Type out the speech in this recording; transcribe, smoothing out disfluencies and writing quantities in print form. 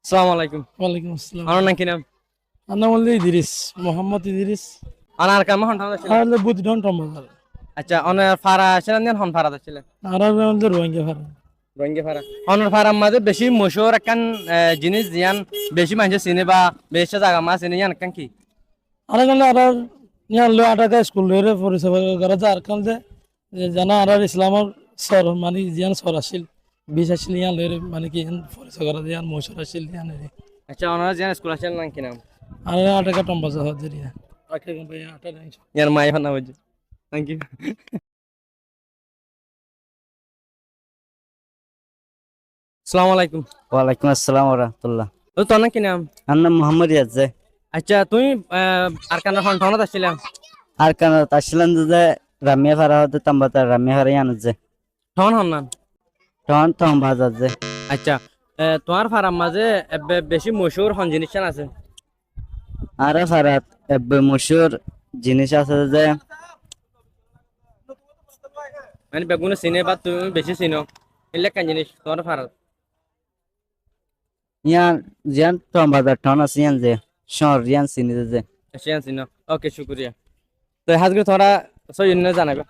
আসসালামু আলাইকুম। ওয়ালাইকুম আসসালাম। আমার নাম কি নাম? আমার নাম হলো ইদ্রিস, মোহাম্মদ ইদ্রিস। আনার কাম হন থামা ছিল। আর হলো বুদ্ধিডন টম্বাজার। আচ্ছা অন ফারা ছিলেন দেন হন ফারা ছিলেন। আর হলো রোহিঙ্গা ভাড়া। রোহিঙ্গা ফারা। হন ফারার মাঝে বেশি মশহুর একখান জিনিস জিয়ান বেশি মানুষ চিনে বা বেশি জায়গা মাছ চিনে ইয়ান একখান কি? আর হলো আর ইয়ার লো আটাকা স্কুল লরে পরিষেবা করা যার কারণ জানা আর ইসলামের সর মানে জিয়ান সর আসিল বিশ আসিল ইয়ান লরে মানে কি পরিষেবা করা জিয়ান মশর আসিল ইয়ান আচ্ছা ওনারা জিয়ান স্কুল আছেন নাম কি নাম? আর আটাকা টম্বাজার হজরিয়া। আটকা ভাই আটা নাই। ইয়ার মাই হন না বুঝি। Thank you. আসসালামু আলাইকুম। ওয়ালাইকুম আসসালাম ওরহামতুল্লাহ। তো তোর নাম কি নাম? আমার নাম মোহাম্মদ ইয়াজ্জে। আচ্ছা তুই আর কান্না হন ঠাউনত আসছিলাম। আর কেন আসছিলেন যে রামিয়া ফারা হতে তাম্বাতা রামিয়া ফারা ইয়ান যে ঠাউন হন না। তখন তখন বাজার যে আচ্ছা তোমার ফারার মাঝে বেশি মশহুর হন জিনিস আছে। আর ফারাত মশুর জিনিস আছে যে মানে বেগুনে চিনে বা তুমি বেশি চিনো এলে কেন জিনিস তোমার ফারাত ইয়ান জিয়ান তখন বাজার টন আছে ইয়ান যে শহর ইয়ান চিনি যে এসে চিনো। ওকে শুক্রিয়া। তো হাজগুলো তোমরা সব জানাবে।